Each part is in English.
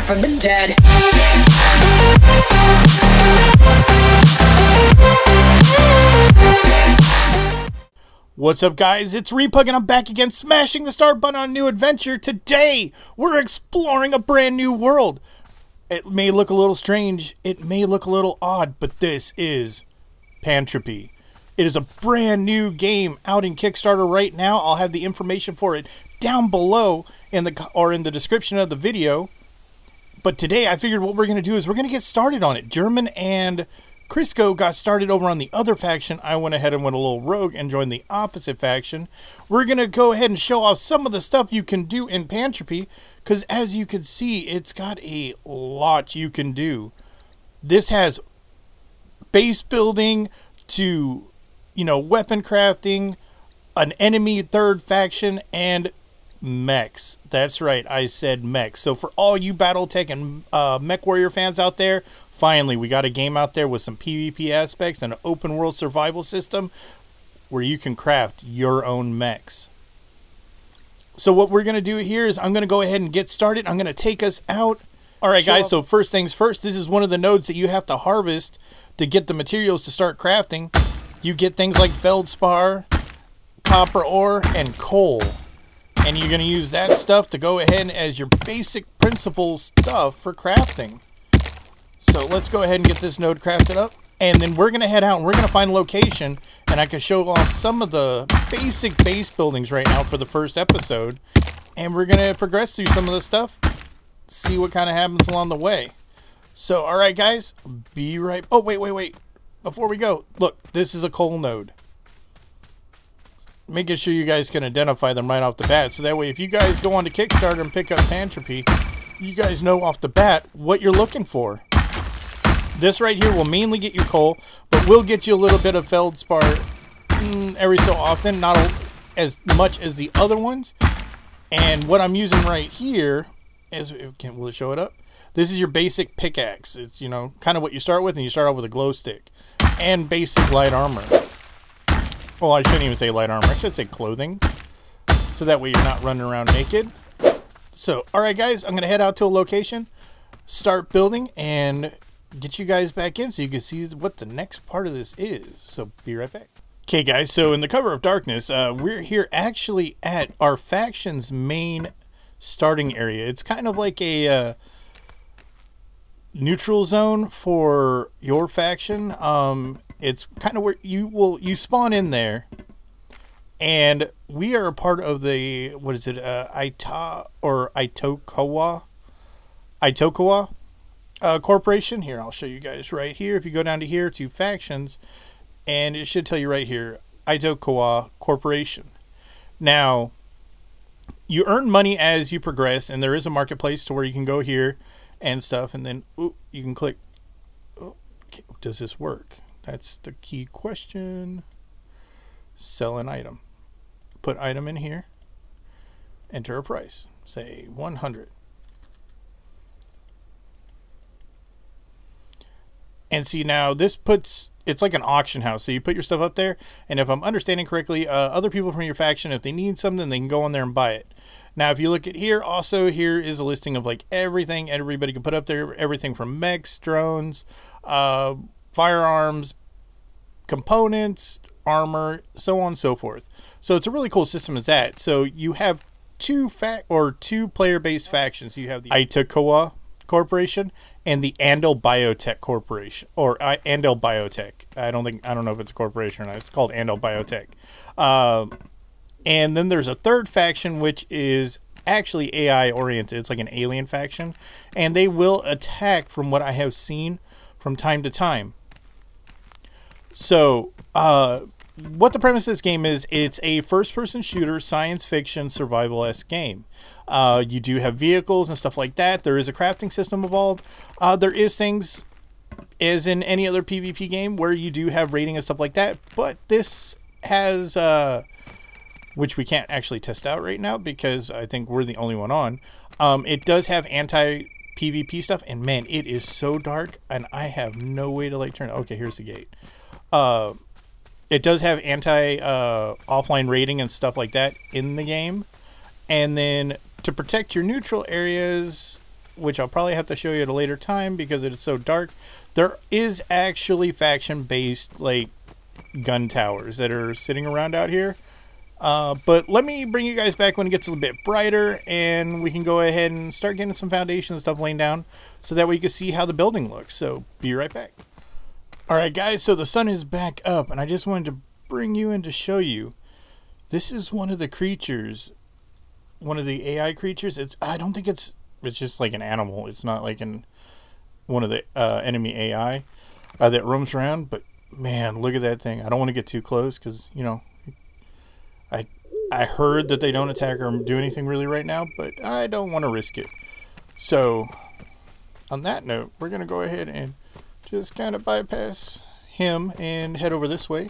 back from the dead. What's up, guys? It's RePuG and I'm back again, smashing the start button on a new adventure. Today, we're exploring a brand new world. It may look a little strange, it may look a little odd, but this is Pantropy. It is a brand new game out in Kickstarter right now. I'll have the information for it down below in the description of the video. But today, I figured what we're going to do is we're going to get started on it. German and Crisco got started over on the other faction. I went ahead and went a little rogue and joined the opposite faction. We're going to go ahead and show off some of the stuff you can do in Pantropy, because as you can see, it's got a lot you can do. This has base building to, you know, weapon crafting, an enemy third faction, and mechs. That's right, I said mechs. So for all you Battletech and Mech Warrior fans out there, finally we got a game out there with some PvP aspects and an open world survival system where you can craft your own mechs. So what we're going to do here is I'm going to go ahead and get started. I'm going to take us out. Alright guys, so first things first, this is one of the nodes that you have to harvest to get the materials to start crafting. You get things like feldspar, copper ore, and coal. And you're going to use that stuff to go ahead as your basic principle stuff for crafting. So let's go ahead and get this node crafted up. And then we're going to head out and we're going to find a location. And I can show off some of the basic base buildings right now for the first episode. And we're going to progress through some of the stuff. See what kind of happens along the way. So, alright guys, be right... Oh, wait. Before we go, look, this is a coal node. Making sure you guys can identify them right off the bat, so that way if you guys go on to Kickstarter and pick up Pantropy, you guys know off the bat what you're looking for. This right here will mainly get you coal, but will get you a little bit of feldspar every so often, not as much as the other ones. And what I'm using right here is, will it show it up? This is your basic pickaxe. It's, you know, kind of what you start with, and you start out with a glow stick and basic light armor. Well, I shouldn't even say light armor. I should say clothing. So that way you're not running around naked. So, alright guys, I'm going to head out to a location, start building, and get you guys back in so you can see what the next part of this is. So, be right back. Okay guys, so in the cover of darkness, we're here actually at our faction's main starting area. It's kind of like a neutral zone for your faction. It's kind of where you spawn in there, and we are a part of the, what is it, Itokawa Corporation. Here, I'll show you guys right here. If you go down to here to factions, and it should tell you right here, Itokawa Corporation. Now, you earn money as you progress, and there is a marketplace to where you can go here and stuff, and then you can click. Does this work? That's the key question. Sell an item. Put item in here. Enter a price. Say 100. And see, now this puts, it's like an auction house. So you put your stuff up there, and if I'm understanding correctly, other people from your faction, if they need something, they can go on there and buy it. Now, if you look at here, also here is a listing of like everything everybody can put up there. Everything from mechs, drones, firearms, components, armor, so on and so forth. So it's a really cool system as that. So you have two player-based factions. You have the Itokawa Corporation and the Andal Biotech Corporation, or Andal Biotech. I don't know if it's a corporation or not. It's called Andal Biotech. And then there's a third faction which is actually AI oriented. It's like an alien faction, and they will attack, from what I have seen, from time to time. So, what the premise of this game is, it's a first-person shooter, science fiction, survival-esque game. You do have vehicles and stuff like that. There is a crafting system involved. There is things, as in any other PvP game, where you do have raiding and stuff like that. But this has, which we can't actually test out right now because I think we're the only one on. It does have anti-PvP stuff, and man, it is so dark, and I have no way to like turn it. Okay, here's the gate. It does have offline raiding and stuff like that in the game. And then to protect your neutral areas, which I'll probably have to show you at a later time because it is so dark, there is actually faction-based like gun towers that are sitting around out here. But let me bring you guys back when it gets a little bit brighter and we can go ahead and start getting some foundation stuff laying down so that way you can see how the building looks. So be right back. Alright guys, so the sun is back up and I just wanted to bring you in to show you. This is one of the creatures, one of the AI creatures. I don't think it's just like an animal. It's not like one of the enemy AI that roams around. But man, look at that thing. I don't want to get too close because, you know, I heard that they don't attack or do anything really right now, but I don't want to risk it. So on that note, we're going to go ahead and just kind of bypass him and head over this way.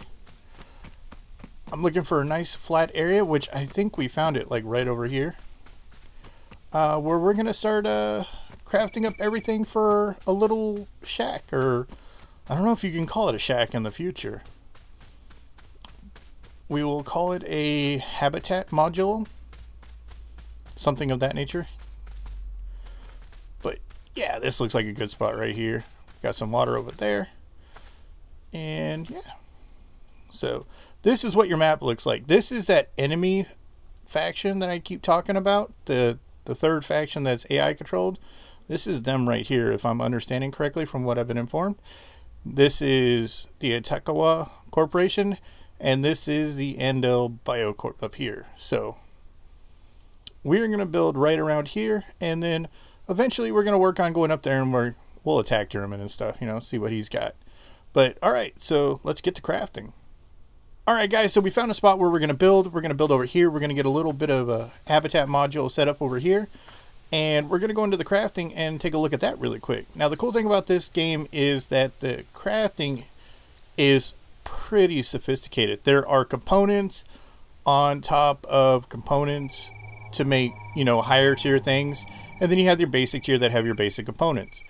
I'm looking for a nice flat area, which I think we found it like right over here, where we're going to start crafting up everything for a little shack, or I don't know if you can call it a shack in the future. We will call it a habitat module, something of that nature. But yeah, this looks like a good spot right here. Got some water over there. And yeah. So this is what your map looks like. This is that enemy faction that I keep talking about. The third faction that's AI controlled. This is them right here, if I'm understanding correctly from what I've been informed. This is the Atakawa Corporation. And this is the Andel Biocorp up here. So we're going to build right around here. And then eventually we're going to work on going up there and we'll attack German and stuff, you know, see what he's got. But all right, so let's get to crafting. All right, guys, so we found a spot where we're going to build. We're going to build over here. We're going to get a little bit of a habitat module set up over here. And we're going to go into the crafting and take a look at that really quick. Now, the cool thing about this game is that the crafting is pretty sophisticated. There are components on top of components to make, you know, higher tier things, and then you have your basic tier that have your basic components.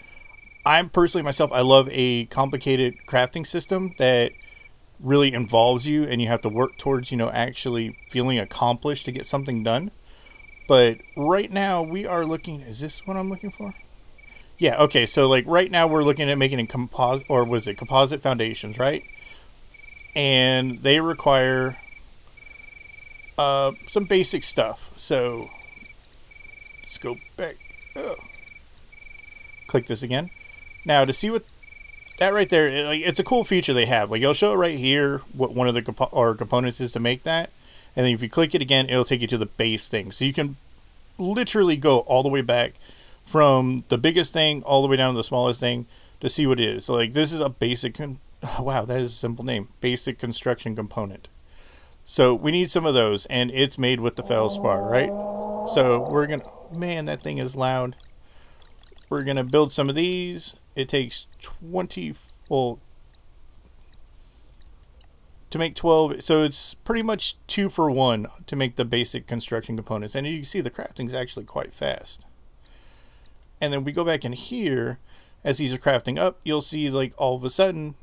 I'm personally myself, I love a complicated crafting system that really involves you and you have to work towards, you know, actually feeling accomplished to get something done. But right now we are looking, is this what I'm looking for? Yeah, okay, so like right now we're looking at making a composite, or was it composite foundations, right? And they require some basic stuff. So let's go back. Oh. Click this again. Now to see what that right there, it's a cool feature they have. Like it'll show right here what one of the components is to make that. And then if you click it again, it'll take you to the base thing. So you can literally go all the way back from the biggest thing all the way down to the smallest thing to see what it is. So like this is a basic wow, that is a simple name. Basic construction component. So we need some of those, and it's made with the feldspar, right? So we're gonna, man, that thing is loud. We're gonna build some of these. It takes 20, well, to make 12, so it's pretty much 2 for 1 to make the basic construction components. And you can see the crafting is actually quite fast. And then we go back in here, as these are crafting up, you'll see like all of a sudden,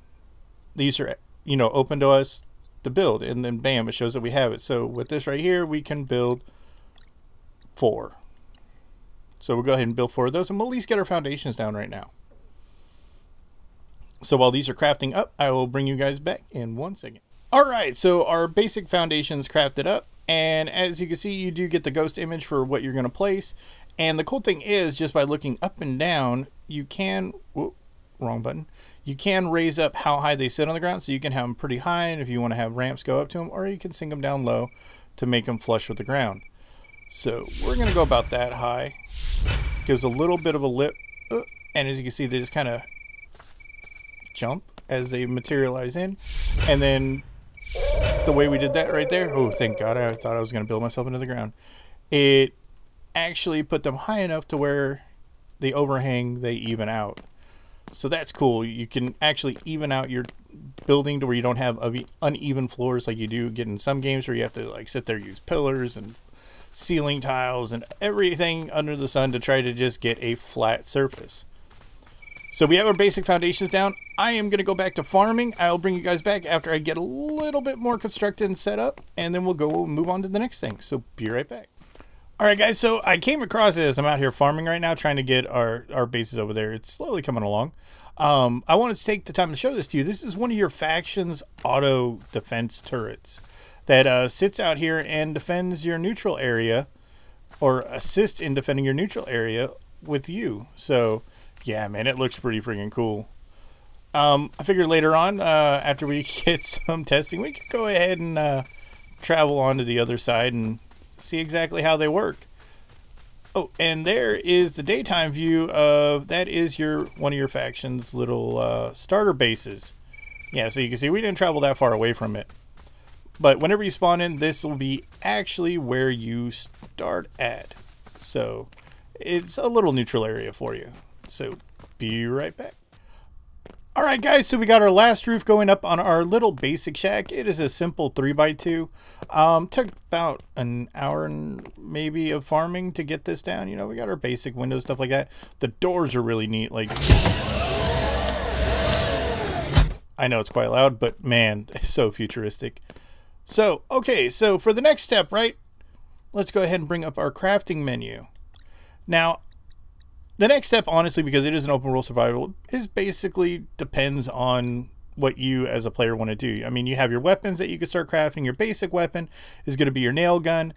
these are, you know, open to us to build, and then bam, it shows that we have it. So with this right here, we can build 4. So we'll go ahead and build 4 of those, and we'll at least get our foundations down right now. So while these are crafting up, I will bring you guys back in 1 second. All right, so our basic foundations crafted up, and as you can see, you do get the ghost image for what you're going to place. And the cool thing is, just by looking up and down, you can, whoop, wrong button. You can raise up how high they sit on the ground, so you can have them pretty high, and if you want to have ramps go up to them, or you can sink them down low to make them flush with the ground. So we're going to go about that high. Gives a little bit of a lip, and as you can see, they just kind of jump as they materialize in. And then the way we did that right there, oh, thank God, I thought I was going to build myself into the ground. It actually put them high enough to where they overhang, they even out. So that's cool. You can actually even out your building to where you don't have uneven floors like you do get in some games where you have to like sit there, use pillars and ceiling tiles and everything under the sun to try to just get a flat surface. So we have our basic foundations down. I am going to go back to farming. I'll bring you guys back after I get a little bit more constructed and set up, and then we'll go move on to the next thing. So be right back. All right, guys, so I came across this. I'm out here farming right now, trying to get our bases over there. It's slowly coming along. I wanted to take the time to show this to you. This is one of your faction's auto defense turrets that sits out here and defends your neutral area, or assists in defending your neutral area with you. So, yeah, man, it looks pretty freaking cool. I figured later on, after we get some testing, we could go ahead and travel on to the other side and see exactly how they work. Oh, and there is the daytime view of, that is one of your faction's little starter bases. Yeah, so you can see we didn't travel that far away from it. But whenever you spawn in, this will be actually where you start at. So it's a little neutral area for you. So be right back. Alright guys, so we got our last roof going up on our little basic shack. It is a simple 3x2. Took about an hour and maybe of farming to get this down. You know, we got our basic windows, stuff like that. The doors are really neat. Like, I know it's quite loud, but man, it's so futuristic. So, okay, so for the next step, right, let's go ahead and bring up our crafting menu. Now, the next step, honestly, because it is an open world survival, is basically depends on what you as a player want to do. I mean, you have your weapons that you can start crafting. Your basic weapon is going to be your nail gun,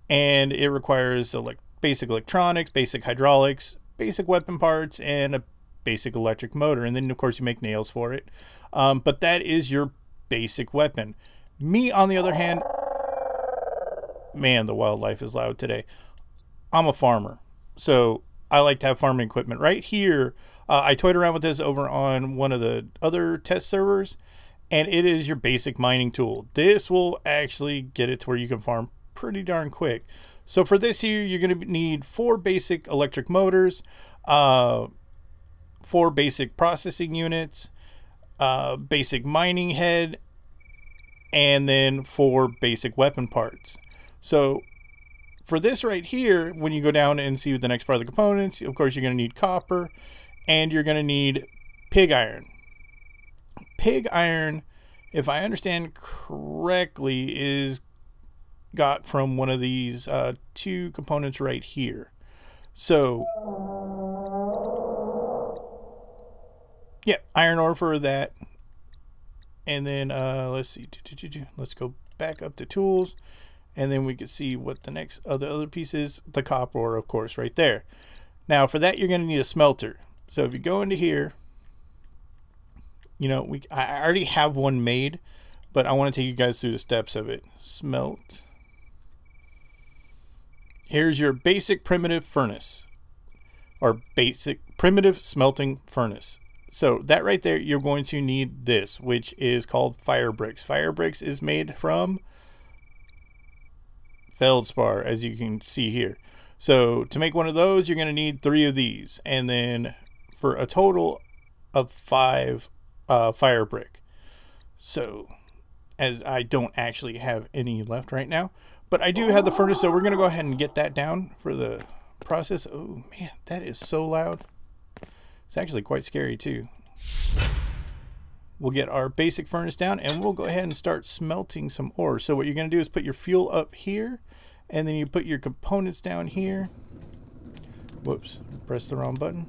and it requires basic electronics, basic hydraulics, basic weapon parts, and a basic electric motor. And then, of course, you make nails for it. But that is your basic weapon. Me, on the other hand, man, the wildlife is loud today. I'm a farmer, so I like to have farming equipment right here. I toyed around with this over on one of the other test servers, and it is your basic mining tool. This will actually get it to where you can farm pretty darn quick. So for this here, you're going to need 4 basic electric motors, 4 basic processing units, basic mining head, and then 4 basic weapon parts. So for this right here, when you go down and see the next part of the components, of course, you're going to need copper, and you're going to need pig iron. Pig iron, if I understand correctly, is got from one of these 2 components right here. So, yeah, iron ore for that. And then, let's see, let's go back up to tools. And then we can see what the next other piece is, the copper ore, of course, right there. Now, for that, you're going to need a smelter. So if you go into here, you know, I already have one made, but I want to take you guys through the steps of it. Smelt. Here's your basic primitive furnace, or basic primitive smelting furnace. So that right there, you're going to need this, which is called fire bricks. Fire bricks is made from feldspar, as you can see here. So to make one of those, you're going to need 3 of these, and then for a total of 5 fire brick. So, as I don't actually have any left right now, but I do have the furnace, so we're going to go ahead and get that down for the process. Oh man, that is so loud. It's actually quite scary too. We'll get our basic furnace down, and we'll go ahead and start smelting some ore. So what you're going to do is put your fuel up here, and then you put your components down here. Whoops, press the wrong button.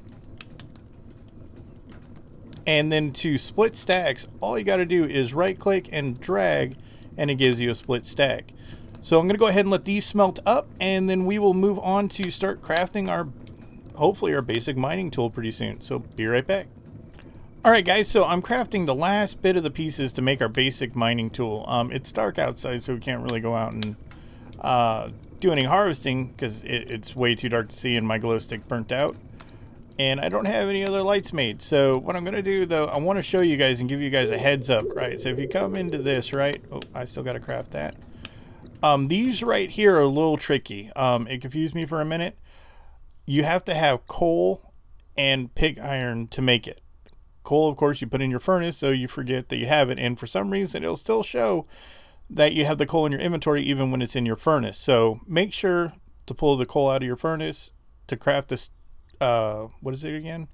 And then to split stacks, all you got to do is right click and drag, and it gives you a split stack. So I'm going to go ahead and let these smelt up, and then we will move on to start crafting our, hopefully our basic mining tool pretty soon. So be right back. Alright guys, so I'm crafting the last bit of the pieces to make our basic mining tool. It's dark outside, so we can't really go out and do any harvesting because it's way too dark to see, and my glow stick burnt out. And I don't have any other lights made. So what I'm going to do, though, I want to show you guys and give you guys a heads up, right? So if you come into this, right? Oh, I still got to craft that. These right here are a little tricky. It confused me for a minute. You have to have coal and pig iron to make it. Coal, of course, you put in your furnace, so you forget that you have it, and for some reason it'll still show that you have the coal in your inventory even when it's in your furnace. So make sure to pull the coal out of your furnace to craft this. What is it again?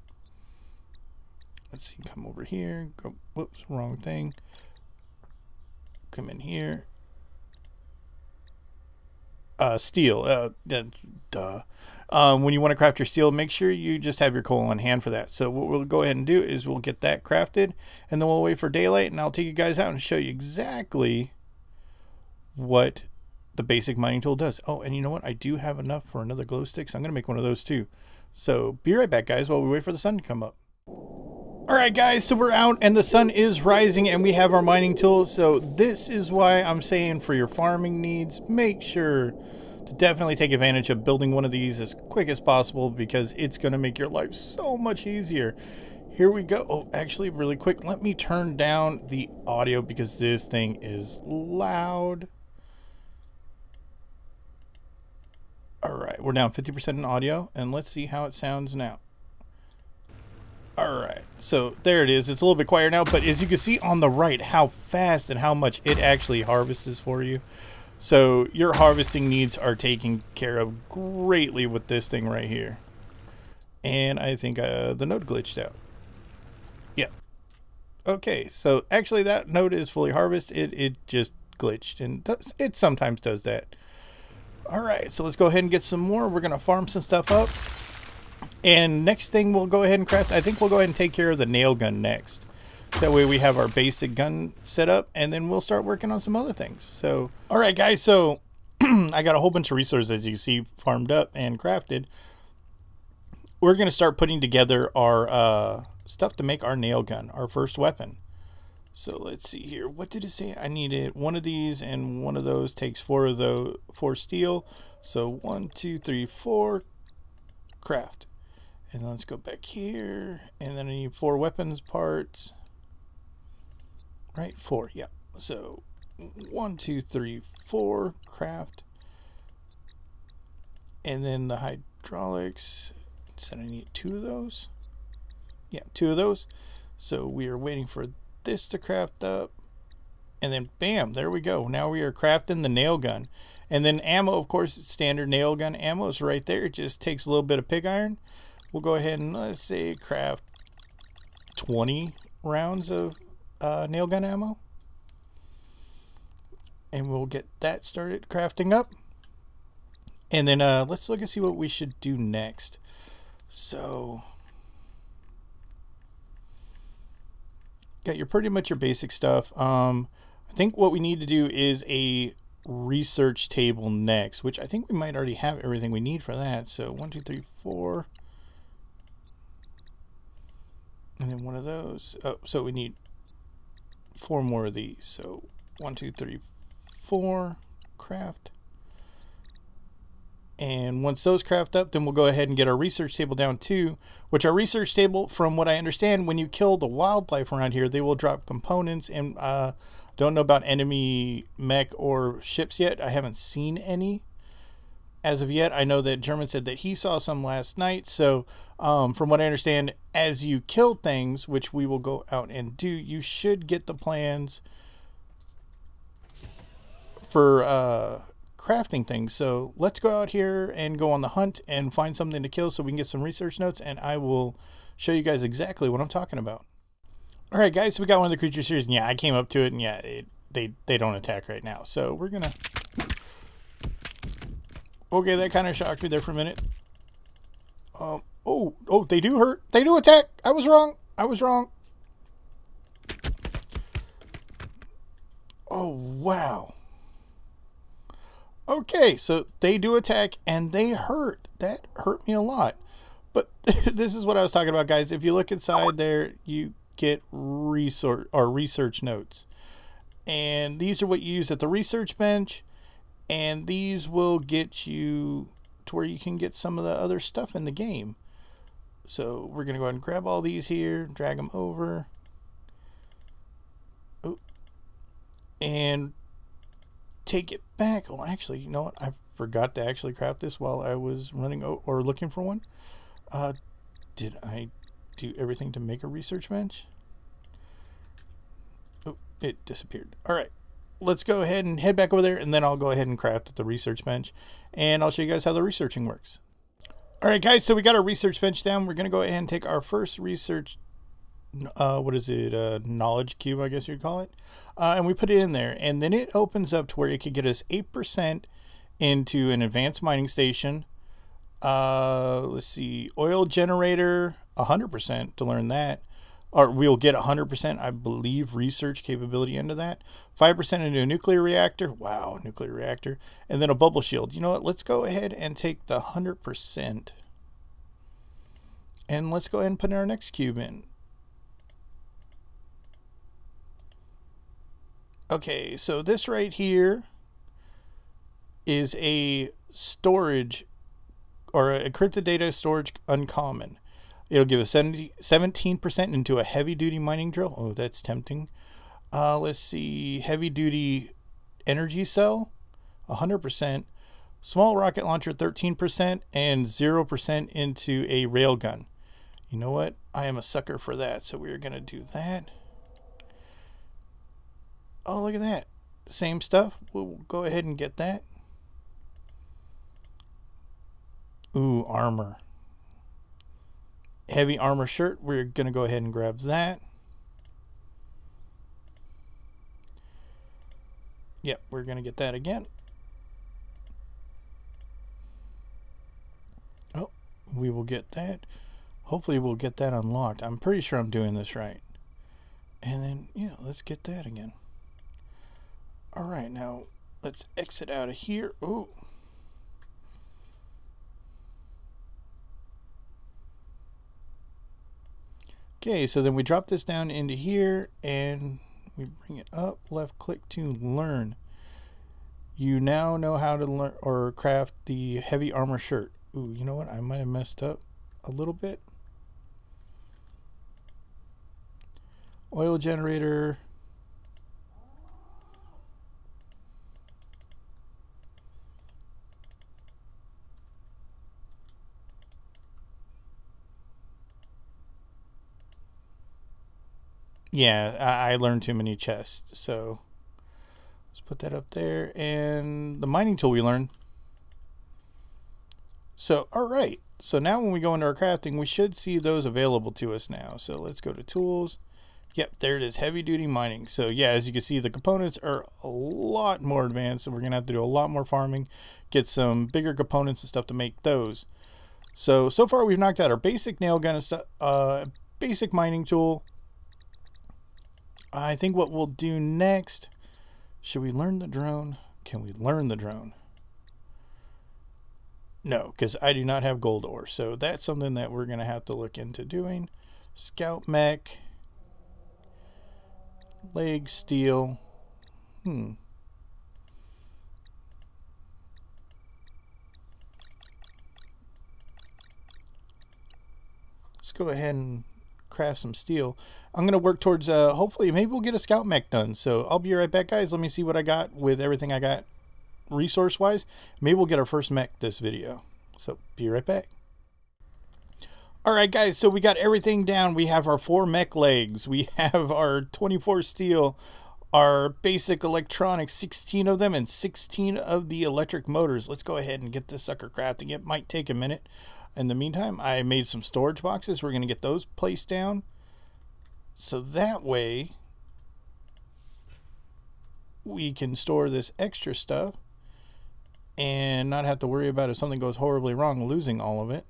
Let's see, come over here, go, whoops, wrong thing. Come in here. steel. Duh. When you want to craft your steel, make sure you just have your coal on hand for that. So what we'll go ahead and do is we'll get that crafted, and then we'll wait for daylight, and I'll take you guys out and show you exactly what the basic mining tool does. Oh, and you know what? I do have enough for another glow stick, so I'm going to make one of those too. So be right back, guys, while we wait for the sun to come up. Alright guys, so we're out and the sun is rising and we have our mining tools. So this is why I'm saying for your farming needs, make sure to definitely take advantage of building one of these as quick as possible, because it's going to make your life so much easier. Here we go. Oh, actually, really quick, let me turn down the audio because this thing is loud. Alright, we're down 50% in audio, and let's see how it sounds now. Alright, so there it is. It's a little bit quieter now, but as you can see on the right, how fast and how much it actually harvests for you. So your harvesting needs are taken care of greatly with this thing right here. And I think the node glitched out. Yeah. Okay, so actually that node is fully harvested. It just glitched, and it sometimes does that. Alright, so let's go ahead and get some more. We're going to farm some stuff up. And next thing we'll go ahead and craft, I think we'll go ahead and take care of the nail gun next. So that way we have our basic gun set up, and then we'll start working on some other things. So, alright guys, so I got a whole bunch of resources, as you can see, farmed up and crafted. We're going to start putting together our stuff to make our nail gun, our first weapon. So let's see here. What did it say? I needed one of these, and one of those takes 4 of those, 4 steel. So 1, 2, 3, 4, craft. And then let's go back here, and then I need 4 weapons parts. Right, 4, yeah. So 1, 2, 3, 4, craft. And then the hydraulics, said I need 2 of those. Yeah, 2 of those. So we are waiting for this to craft up. And then bam, there we go. Now we are crafting the nail gun. And then ammo, of course, standard nail gun ammo is right there. It just takes a little bit of pig iron. We'll go ahead and, let's say, craft 20 rounds of nail gun ammo. And we'll get that started crafting up. And then let's look and see what we should do next. So, got your pretty much your basic stuff. I think what we need to do is a research table next, which I think we might already have everything we need for that. So 1, 2, 3, 4. And then one of those. Oh, so we need 4 more of these. So 1, 2, 3, 4, craft. And once those craft up, then we'll go ahead and get our research table down too, which our research table, from what I understand, when you kill the wildlife around here, they will drop components. And don't know about enemy mech or ships yet. I haven't seen any as of yet. I know that German said that he saw some last night. So from what I understand, as you kill things, which we will go out and do, you should get the plans for crafting things. So let's go out here and go on the hunt and find something to kill so we can get some research notes, and I will show you guys exactly what I'm talking about. All right, guys, so we got one of the creatures here, and yeah, I came up to it, and yeah, they don't attack right now. So we're gonna... Okay, that kind of shocked me there for a minute. Oh, they do hurt. They do attack. I was wrong. I was wrong. Oh, wow. Okay, so they do attack and they hurt. That hurt me a lot. But this is what I was talking about, guys. If you look inside there, you get research notes. And these are what you use at the research bench. And these will get you to where you can get some of the other stuff in the game. So we're going to go ahead and grab all these here, drag them over. Oh. And take it back. Well, actually, you know what? I forgot to actually craft this while I was running or looking for one. Did I do everything to make a research bench? Oh, it disappeared. All right. Let's go ahead and head back over there, and then I'll go ahead and craft the research bench, and I'll show you guys how the researching works. All right, guys, so we got our research bench down. We're going to go ahead and take our first research, what is it, knowledge cube, I guess you'd call it, and we put it in there, and then it opens up to where it could get us 8% into an advanced mining station. Let's see, oil generator, 100% to learn that. Or we'll get 100%, I believe, research capability into that. 5% into a nuclear reactor. Wow, nuclear reactor. And then a bubble shield. You know what? Let's go ahead and take the 100%. And let's go ahead and put our next cube in. Okay, so this right here is a storage or a encrypted data storage uncommon. It'll give us 17% into a heavy duty mining drill. Oh, that's tempting. Let's see, heavy duty energy cell, 100%. Small rocket launcher, 13%, and 0% into a railgun. You know what? I am a sucker for that, so we're gonna do that. Oh, look at that. Same stuff. We'll go ahead and get that. Ooh, armor. Heavy armor shirt. We're going to go ahead and grab that. Yep, we're going to get that again. Oh, we will get that. Hopefully we'll get that unlocked. I'm pretty sure I'm doing this right. And then, yeah, let's get that again. All right, now let's exit out of here. Ooh. Okay, so then we drop this down into here and we bring it up, left click to learn. You now know how to learn or craft the heavy armor shirt. Ooh, you know what? I might have messed up a little bit. Oil generator. Yeah, I learned too many chests, so let's put that up there. And the mining tool we learned. So, all right. So now when we go into our crafting, we should see those available to us now. So let's go to tools. Yep, there it is, heavy duty mining. So yeah, as you can see, the components are a lot more advanced, so we're gonna have to do a lot more farming, get some bigger components and stuff to make those. So far we've knocked out our basic nail gun and stuff, basic mining tool. I think what we'll do next, should we learn the drone? Can we learn the drone? No, because I do not have gold ore. So that's something that we're going to have to look into doing. Scout mech. Leg steel. Let's go ahead and craft some steel. I'm going to work towards, hopefully, maybe we'll get a scout mech done. So I'll be right back, guys. Let me see what I got with everything I got resource-wise. Maybe we'll get our first mech this video. So be right back. Alright, guys, so we got everything down. We have our 4 mech legs. We have our 24 steel, our basic electronics, 16 of them, and 16 of the electric motors. Let's go ahead and get this sucker crafting. It might take a minute. In the meantime, I made some storage boxes. We're going to get those placed down. So that way, we can store this extra stuff and not have to worry about if something goes horribly wrong, losing all of it.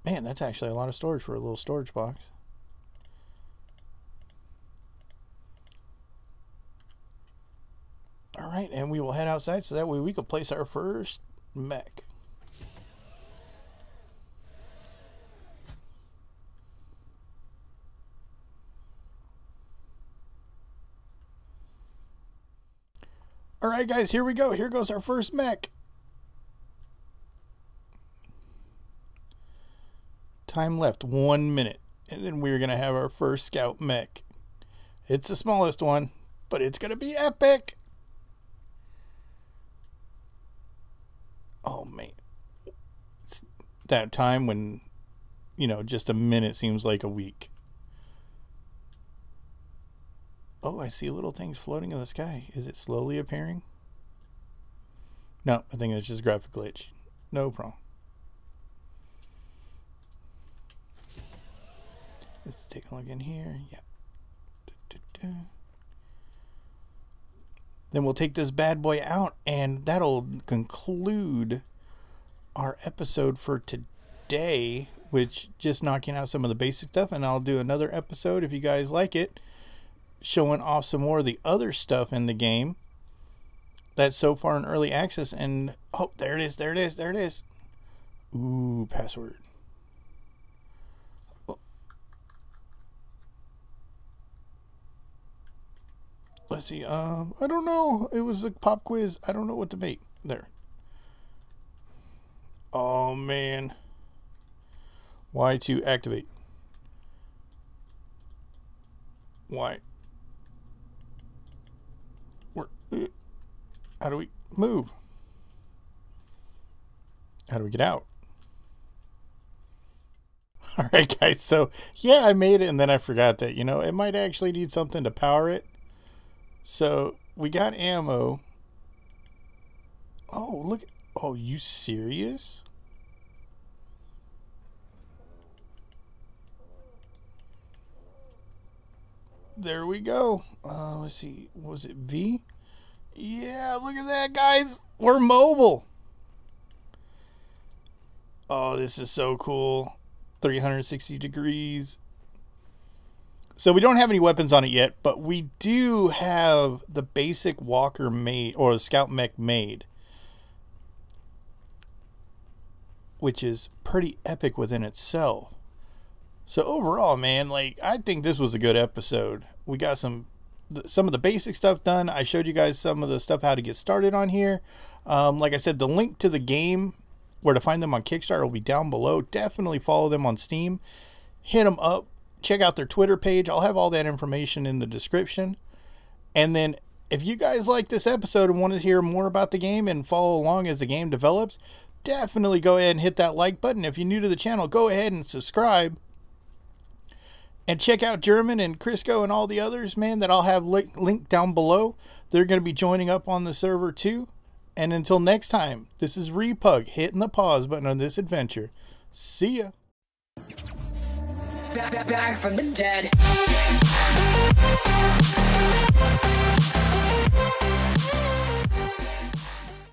Man, that's actually a lot of storage for a little storage box. All right, and we will head outside so that way we can place our first mech. All right, guys, here we go. Here goes our first mech. Time left 1 minute, and then we're going to have our first scout mech. It's the smallest one, but it's going to be epic. Oh, man. It's that time when, you know, just a minute seems like a week. Oh, I see little things floating in the sky. Is it slowly appearing? No, I think it's just a graphic glitch. No problem. Let's take a look in here. Yep. then we'll take this bad boy out, and that'll conclude our episode for today, which just knocking out some of the basic stuff. And I'll do another episode, if you guys like it, showing off some more of the other stuff in the game that's so far in early access. And oh, there it is, there it is, there it is. Ooh, password. Let's see. I don't know. It was a pop quiz. I don't know what to make. There. Oh man. Y to activate. Y. How do we move? How do we get out? All right, guys. So yeah, I made it, and then I forgot that, you know, it might actually need something to power it. So we got ammo. Oh, look. Oh, you serious? There we go. Let's see. Was it V? Yeah, look at that, guys. We're mobile. Oh, this is so cool. 360 degrees. So we don't have any weapons on it yet, but we do have the basic walker made, or the scout mech made, which is pretty epic within itself. So overall, man, like, I think this was a good episode. We got some of the basic stuff done. I showed you guys some of the stuff, how to get started on here. Like I said, the link to the game, where to find them on Kickstarter, will be down below. Definitely follow them on Steam. Hit them up. Check out their Twitter page. I'll have all that information in the description. And then if you guys like this episode and want to hear more about the game and follow along as the game develops, definitely go ahead and hit that like button. If you're new to the channel, go ahead and subscribe. And check out German and Crisco and all the others, man, that I'll have linked down below. They're going to be joining up on the server too. And until next time, this is RePuG hitting the pause button on this adventure. See ya. Back from the dead.